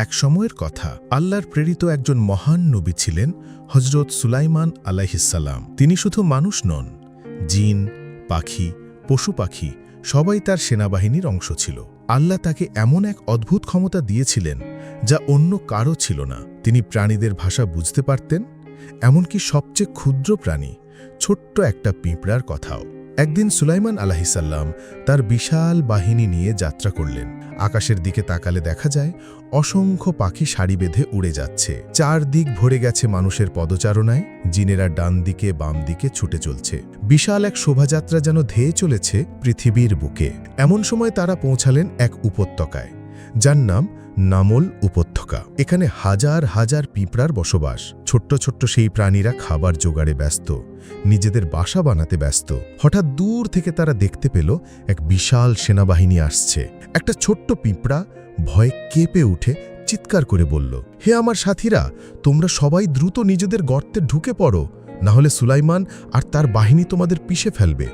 এক সময়ের কথা, আল্লাহর প্রেরিত একজন মহান নবী ছিলেন হজরত সুলাইমান আলাইহিসসালাম। তিনি শুধু মানুষ নন, জিন, পাখি, পশু পাখি সবাই তার সেনাবাহিনীর অংশ ছিল। আল্লাহ তাকে এমন এক অদ্ভুত ক্ষমতা দিয়েছিলেন যা অন্য কারও ছিল না। তিনি প্রাণীদের ভাষা বুঝতে পারতেন, এমনকি সবচেয়ে ক্ষুদ্র প্রাণী, ছোট্ট একটা পিঁপড়ার কথাও। একদিন সুলাইমান আলাইহিসসালাম তার বিশাল বাহিনী নিয়ে যাত্রা করলেন। আকাশের দিকে তাকালে দেখা যায় অসংখ্য পাখি সারি বেঁধে উড়ে যাচ্ছে। চারদিক ভরে গেছে মানুষের পদচারণায়, জিনেরা ডান দিকে বাম দিকে ছুটে চলছে। বিশাল এক শোভাযাত্রা যেন ধেয়ে চলেছে পৃথিবীর বুকে। এমন সময় তারা পৌঁছালেন এক উপত্যকায়, যার নাম নামল উপত্যকা। এখানে হাজার হাজার পিঁপড়ার বসবাস। ছোট্ট ছোট্ট সেই প্রাণীরা খাবার জোগাড়ে ব্যস্ত, নিজেদের বাসা বানাতে ব্যস্ত। হঠাৎ দূর থেকে তারা দেখতে পেল এক বিশাল সেনাবাহিনী আসছে। একটা ছোট্ট পিঁপড়া ভয়ে কেঁপে উঠে চিৎকার করে বলল, হে আমার সাথীরা, তোমরা সবাই দ্রুত নিজেদের গর্তে ঢুকে পড়ো, না হলে সুলাইমান আর তার বাহিনী তোমাদের পিষে ফেলবে।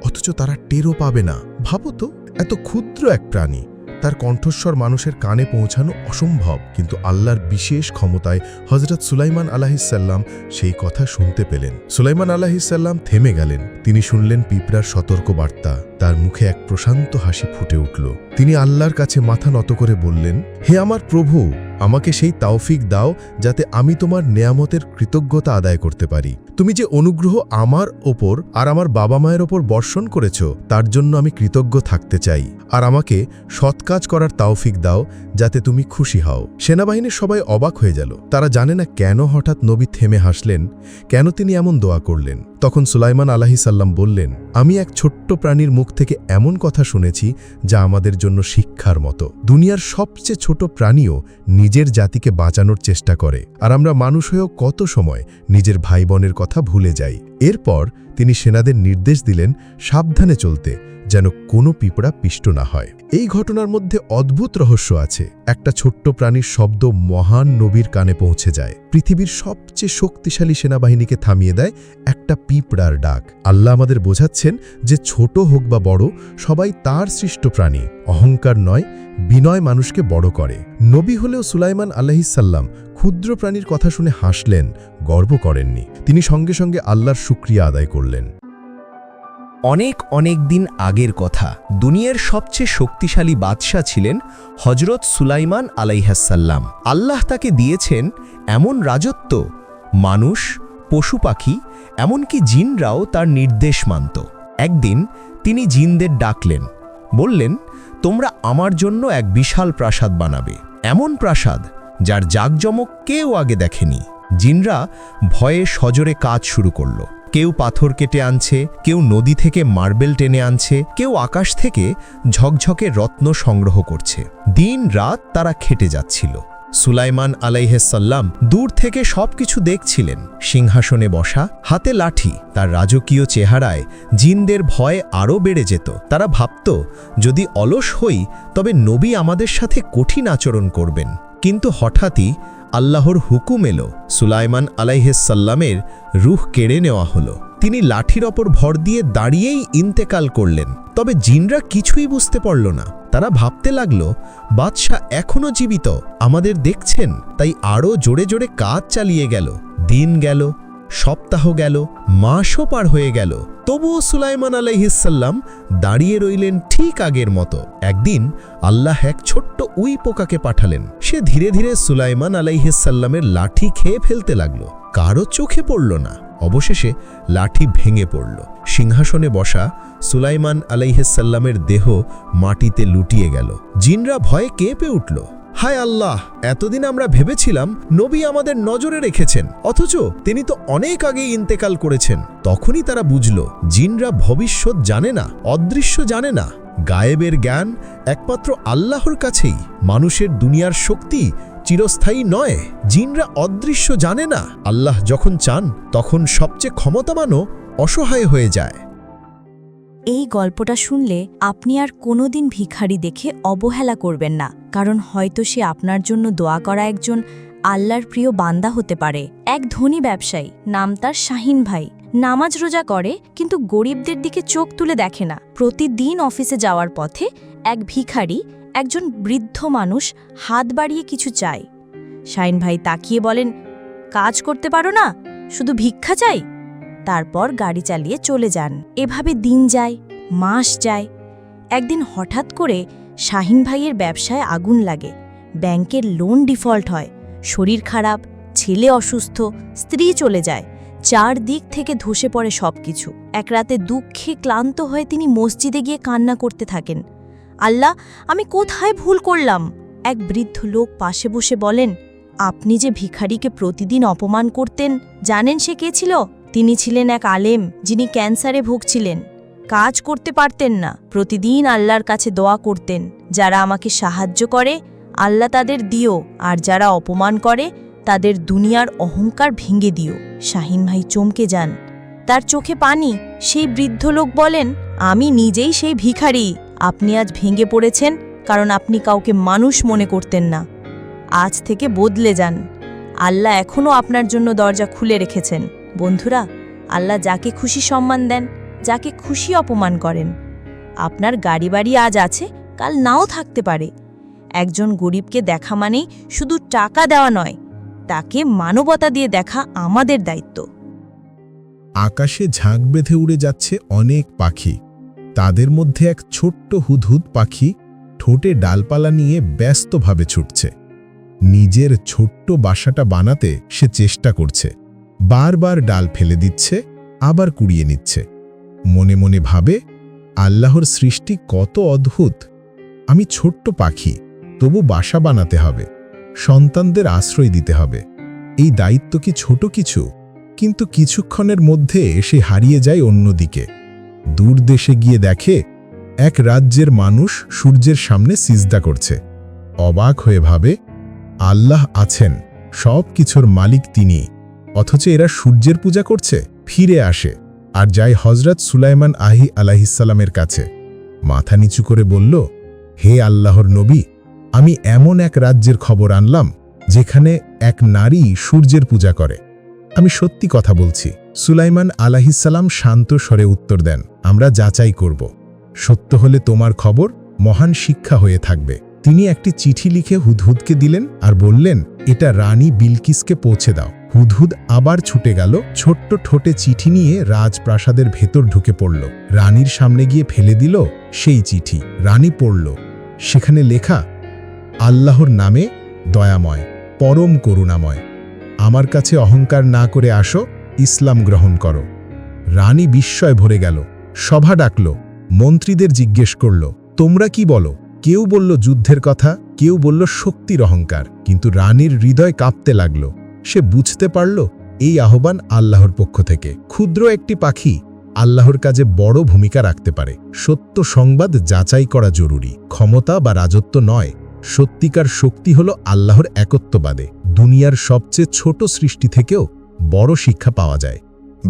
অথচ তারা টেরও পাবে না। ভাবো তো, এত ক্ষুদ্র এক প্রাণী, তার কণ্ঠস্বর মানুষের কানে পৌঁছানো অসম্ভব। কিন্তু আল্লাহর বিশেষ ক্ষমতায় হজরত সুলাইমান আলাইহিসসালাম সেই কথা শুনতে পেলেন। সুলাইমান আলাইহিসসালাম থেমে গেলেন। তিনি শুনলেন পিঁপড়ার সতর্ক বার্তা। তার মুখে এক প্রশান্ত হাসি ফুটে উঠল। তিনি আল্লাহর কাছে মাথা নত করে বললেন, হে আমার প্রভু, আমাকে সেই তাওফিক দাও যাতে আমি তোমার নেয়ামতের কৃতজ্ঞতা আদায় করতে পারি। তুমি যে অনুগ্রহ আমার ওপর আর আমার বাবা মায়ের ওপর বর্ষণ করেছ, তার জন্য আমি কৃতজ্ঞ থাকতে চাই। আর আমাকে সৎ কাজ করার তাওফিক দাও যাতে তুমি খুশি হও। সেনাবাহিনীর সবাই অবাক হয়ে গেল। তারা জানে না কেন হঠাৎ নবী থেমে হাসলেন, কেন তিনি এমন দোয়া করলেন। তখন সুলাইমান আলাইহিসসালাম বললেন, আমি এক ছোট্ট প্রাণীর মুখ থেকে এমন কথা শুনেছি যা আমাদের জন্য শিক্ষার মতো। দুনিয়ার সবচেয়ে ছোট প্রাণীও নিজের জাতিকে বাঁচানোর চেষ্টা করে, আর আমরা মানুষ হয়েও কত সময় নিজের ভাই বোনের কথা ভুলে যাই। এরপর তিনি সেনাদের নির্দেশ দিলেন সাবধানে চলতে, যেন কোনো পিঁপড়া পিষ্ট না হয়। এই ঘটনার মধ্যে অদ্ভুত রহস্য আছে। একটা ছোট্ট প্রাণীর শব্দ মহান নবীর কানে পৌঁছে যায়। পৃথিবীর সবচেয়ে শক্তিশালী সেনাবাহিনীকে থামিয়ে দেয় একটা পিঁপড়ার ডাক। আল্লাহ আমাদের বোঝাচ্ছেন যে ছোট হোক বা বড়, সবাই তার সৃষ্ট প্রাণী। অহংকার নয়, বিনয় মানুষকে বড় করে। নবী হলেও সুলাইমান আলাইহিসসালাম ক্ষুদ্র প্রাণীর কথা শুনে হাসলেন, গর্ব করেননি। তিনি সঙ্গে সঙ্গে আল্লাহর শুকরিয়া আদায় করলেন। অনেক অনেক দিন আগের কথা, দুনিয়ার সবচেয়ে শক্তিশালী বাদশাহ ছিলেন হজরত সুলাইমান আলাইহিসসালাম। আল্লাহ তাকে দিয়েছেন এমন রাজত্ব, মানুষ, পশু পাখি, এমনকি জিনরাও তার নির্দেশ মানত। একদিন তিনি জিনদের ডাকলেন, বললেন, তোমরা আমার জন্য এক বিশাল প্রাসাদ বানাবে, এমন প্রাসাদ যার জাঁকজমক কেউ আগে দেখেনি। জিনরা ভয়ে সজোরে কাজ শুরু করল। কেউ পাথর কেটে আনছে, কেউ নদী থেকে মার্বেল টেনে আনছে, কেউ আকাশ থেকে ঝকঝকে রত্ন সংগ্রহ করছে। দিন রাত তারা খেটে যাচ্ছিল। সুলাইমান আলাইহিসসালাম দূর থেকে সবকিছু দেখছিলেন, সিংহাসনে বসা, হাতে লাঠি। তার রাজকীয় চেহারায় জিনদের ভয় আরও বেড়ে যেত। তারা ভাবত, যদি অলস হই তবে নবী আমাদের সাথে কঠিন আচরণ করবেন। কিন্তু হঠাৎই আল্লাহর হুকুম এলো, সুলাইমান আলাইহিসসালামের রূহ কেড়ে নেওয়া হলো। তিনি লাঠির ওপর ভর দিয়ে দাঁড়িয়েই ইন্তেকাল করলেন। তবে জিনরা কিছুই বুঝতে পারল না। তারা ভাবতে লাগল, বাদশাহ এখনো জীবিত, আমাদের দেখছেন। তাই আরও জোরে জোরে কাজ চালিয়ে গেল। দিন গেল, সপ্তাহ গেল, মাসও পার হয়ে গেল। তবুও সুলাইমান আলাইহিসসালাম দাঁড়িয়ে রইলেন ঠিক আগের মতো। একদিন আল্লাহ এক ছোট্ট উই পোকাকে পাঠালেন। সে ধীরে ধীরে সুলাইমান আলাইহিসসালামের লাঠি খেয়ে ফেলতে লাগল। কারও চোখে পড়ল না। অবশেষে লাঠি ভেঙে পড়ল। সিংহাসনে বসা সুলাইমান আলাইহিসসালামের দেহ মাটিতে লুটিয়ে গেল। জিনরা ভয়ে কেঁপে উঠল। হায় আল্লাহ, এতদিন আমরা ভেবেছিলাম নবী আমাদের নজরে রেখেছেন, অথচ তিনি তো অনেক আগেই ইন্তেকাল করেছেন। তখনই তারা বুঝল, জিনরা ভবিষ্যৎ জানে না, অদৃশ্য জানে না। গায়েবের জ্ঞান একমাত্র আল্লাহর কাছেই। মানুষের দুনিয়ার শক্তি চিরস্থায়ী নয়। জিনরা অদৃশ্য জানে না। আল্লাহ যখন চান তখন সবচেয়ে ক্ষমতাবানও অসহায় হয়ে যায়। এই গল্পটা শুনলে আপনি আর কোনোদিন ভিখারি দেখে অবহেলা করবেন না, কারণ হয়তো সে আপনার জন্য দোয়া করা একজন আল্লাহর প্রিয় বান্দা হতে পারে। এক ধনী ব্যবসায়ী, নাম তার শাহিন ভাই, নামাজ রোজা করে কিন্তু গরিবদের দিকে চোখ তুলে দেখে না। প্রতিদিন অফিসে যাওয়ার পথে এক ভিখারি একজন বৃদ্ধ মানুষ হাত বাড়িয়ে কিছু চায়। শাহিন ভাই তাকিয়ে বলেন, কাজ করতে পারো না, শুধু ভিক্ষা চাই? তারপর গাড়ি চালিয়ে চলে যান। এভাবে দিন যায়, মাস যায়। একদিন হঠাৎ করে শাহিন ভাইয়ের ব্যবসায় আগুন লাগে। ব্যাংকের লোন ডিফল্ট হয়, শরীর খারাপ, ছেলে অসুস্থ, স্ত্রী চলে যায়। চারদিক থেকে ধসে পড়ে সবকিছু। এক রাতে দুঃখে ক্লান্ত হয়ে তিনি মসজিদে গিয়ে কান্না করতে থাকেন, আল্লাহ, আমি কোথায় ভুল করলাম? এক বৃদ্ধ লোক পাশে বসে বলেন, আপনি যে ভিখারিকে প্রতিদিন অপমান করতেন, জানেন সে কে ছিল? তিনি ছিলেন এক আলেম, যিনি ক্যান্সারে ভুগছিলেন। কাজ করতে পারতেন না, প্রতিদিন আল্লাহর কাছে দোয়া করতেন, যারা আমাকে সাহায্য করে আল্লাহ তাদের দিও, আর যারা অপমান করে তাদের দুনিয়ার অহংকার ভেঙে দিও। শাহিন ভাই চমকে যান, তার চোখে পানি। সেই বৃদ্ধ লোক বলেন, আমি নিজেই সেই ভিখারি। আপনি আজ ভেঙে পড়েছেন কারণ আপনি কাউকে মানুষ মনে করতেন না। আজ থেকে বদলে যান, আল্লাহ এখনও আপনার জন্য দরজা খুলে রেখেছেন। বন্ধুরা, আল্লাহ যাকে খুশি সম্মান দেন, যাকে খুশি অপমান করেন। আপনার গাড়ি বাড়ি আজ আছে, কাল নাও থাকতে পারে। একজন গরিবকে দেখা মানেই শুধু টাকা দেওয়া নয়, তাকে মানবতা দিয়ে দেখা আমাদের দায়িত্ব। আকাশে ঝাঁক বেঁধে উড়ে যাচ্ছে অনেক পাখি। তাদের মধ্যে এক ছোট্ট হুদহুদ পাখি ঠোঁটে ডালপালা নিয়ে ব্যস্তভাবে ছুটছে। নিজের ছোট্ট বাসাটা বানাতে সে চেষ্টা করছে, বারবার ডাল ফেলে দিচ্ছে, আবার কুড়িয়ে নিচ্ছে। মনে মনে ভাবে, আল্লাহর সৃষ্টি কত অদ্ভুত। আমি ছোট্ট পাখি, তবু বাসা বানাতে হবে, সন্তানদের আশ্রয় দিতে হবে। এই দায়িত্ব কি ছোট কিছু? কিন্তু কিছুক্ষণের মধ্যে সে হারিয়ে যায় অন্যদিকে। দূর দেশে গিয়ে দেখে এক রাজ্যের মানুষ সূর্যের সামনে সিজদা করছে। অবাক হয়ে ভাবে, আল্লাহ আছেন, সব কিছুর মালিক তিনি, অথচ এরা সূর্যের পূজা করছে। ফিরে আসে আর যায় হজরত সুলাইমান আলাইহিসসালামের কাছে। মাথা নিচু করে বলল, হে আল্লাহর নবী, আমি এমন এক রাজ্যের খবর আনলাম যেখানে এক নারী সূর্যের পূজা করে। আমি সত্যি কথা বলছি। সুলাইমান আলাইহিসসালাম শান্ত স্বরে উত্তর দেন, আমরা যাচাই করব। সত্য হলে তোমার খবর মহান শিক্ষা হয়ে থাকবে। তিনি একটি চিঠি লিখে হুদহুদকে দিলেন আর বললেন, এটা রানী বিলকিসকে পৌঁছে দাও। হুদহুদ আবার ছুটে গেল, ছোট্ট ঠোঁটে চিঠি নিয়ে রাজপ্রাসাদের ভেতর ঢুকে পড়ল। রানীর সামনে গিয়ে ফেলে দিল সেই চিঠি। রানী পড়ল, সেখানে লেখা, আল্লাহর নামে, দয়াময়, পরম করুণাময়। আমার কাছে অহংকার না করে আসো, ইসলাম গ্রহণ করো। রানী বিস্ময় ভরে গেল, সভা ডাকল, মন্ত্রীদের জিজ্ঞেস করল, তোমরা কি বলো? কেউ বলল যুদ্ধের কথা, কেউ বলল শক্তির অহংকার। কিন্তু রানীর হৃদয় কাঁপতে লাগল। সে বুঝতে পারল এই আহ্বান আল্লাহর পক্ষ থেকে। ক্ষুদ্র একটি পাখি আল্লাহর কাজে বড় ভূমিকা রাখতে পারে। সত্য সংবাদ যাচাই করা জরুরি। ক্ষমতা বা রাজত্ব নয়, সত্যিকার শক্তি হল আল্লাহর একত্ববাদে। দুনিয়ার সবচেয়ে ছোট সৃষ্টি থেকেও বড় শিক্ষা পাওয়া যায়।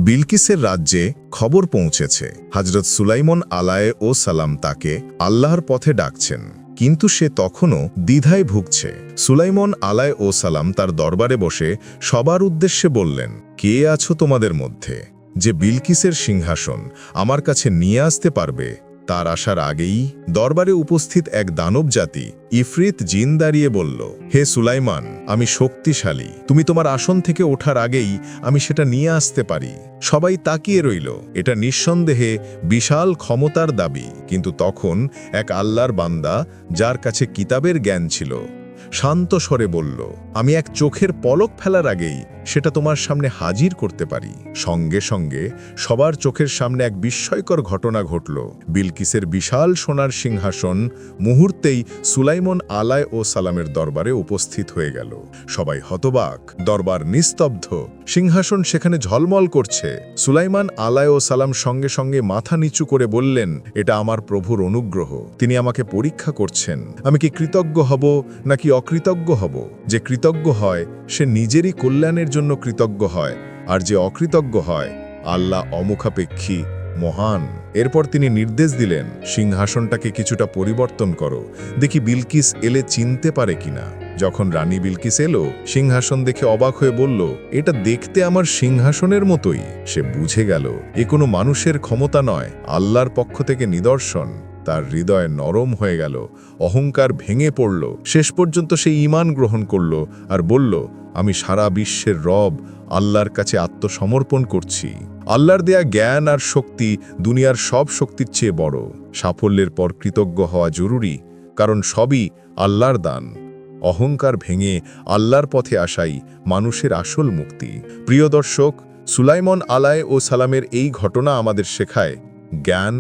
বিলকিসের রাজ্যে খবর পৌঁছেছে, হজরত সুলাইমান আলাইহিসসালাম তাকে আল্লাহর পথে ডাকছেন, কিন্তু সে তখনও দ্বিধায় ভুগছে। সুলাইমান আলাইহিসসালাম তার দরবারে বসে সবার উদ্দেশ্যে বললেন, কে আছো তোমাদের মধ্যে যে বিলকিসের সিংহাসন আমার কাছে নিয়ে আসতে পারবে? তার আসার আগেই দরবারে উপস্থিত এক দানব জাতি ইফরিত জিন দাঁড়িয়ে বলল, হে সুলাইমান, আমি শক্তিশালী, তুমি তোমার আসন থেকে ওঠার আগেই আমি সেটা নিয়ে আসতে পারি। সবাই তাকিয়ে রইল। এটা নিঃসন্দেহে বিশাল ক্ষমতার দাবি। কিন্তু তখন এক আল্লাহর বান্দা, যার কাছে কিতাবের জ্ঞান ছিল, শান্ত স্বরে বলল, আমি এক চোখের পলক ফেলার আগেই সেটা তোমার সামনে হাজির করতে পারি। সঙ্গে সঙ্গে সবার চোখের সামনে এক বিস্ময়কর ঘটনা ঘটল। বিলকিসের বিশাল সোনার সিংহাসন মুহূর্তেই সুলাইমান আলাইহিসসালামের দরবারে উপস্থিত হয়ে গেল। সবাই হতবাক, দরবার নিস্তব্ধ, সিংহাসন সেখানে ঝলমল করছে। সুলাইমান আলাইহিসসালাম সঙ্গে সঙ্গে মাথা নিচু করে বললেন, এটা আমার প্রভুর অনুগ্রহ, তিনি আমাকে পরীক্ষা করছেন। আমি কি কৃতজ্ঞ হব নাকি অকৃতজ্ঞ হব? যে কৃতজ্ঞ হয় সে নিজেরই কল্যাণের জন্য কৃতজ্ঞ হয়, আর যে অকৃতজ্ঞ হয় আল্লাহ অমুখাপেক্ষী, মহান। এরপর তিনি নির্দেশ দিলেন, সিংহাসনটাকে কিছুটা পরিবর্তন করো, দেখি বিলকিস এলে চিনতে পারে কিনা। যখন রানী বিলকিস এলো, সিংহাসন দেখে অবাক হয়ে বলল, এটা দেখতে আমার সিংহাসনের মতোই। সে বুঝে গেল এ কোনো মানুষের ক্ষমতা নয়, আল্লাহর পক্ষ থেকে নিদর্শন। তার হৃদয় নরম হয়ে গেল, অহংকার ভেঙে পড়ল। শেষ পর্যন্ত সে ঈমান গ্রহণ করল আর বলল, আমি সারা বিশ্বের রব আল্লাহর কাছে আত্মসমর্পণ করছি। আল্লাহর দেয়া জ্ঞান আর শক্তি দুনিয়ার সব শক্তির চেয়ে বড়। সাফল্যের পর কৃতজ্ঞ হওয়া জরুরি, কারণ সবই আল্লাহর দান। অহংকার ভেঙে আল্লাহর পথে আসাই মানুষের আসল মুক্তি। প্রিয় দর্শক, সুলাইমান আলাইহিসসালামের এই ঘটনা আমাদের শেখায় জ্ঞান,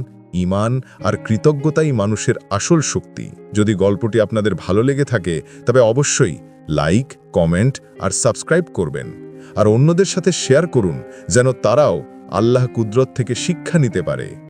ঈমান আর কৃতজ্ঞতাই মানুষের আসল শক্তি। যদি গল্পটি আপনাদের ভালো লেগে থাকে তবে অবশ্যই লাইক, কমেন্ট আর সাবস্ক্রাইব করবেন, আর অন্যদের সাথে শেয়ার করুন যেন তারাও আল্লাহ কুদরত থেকে শিক্ষা নিতে পারে।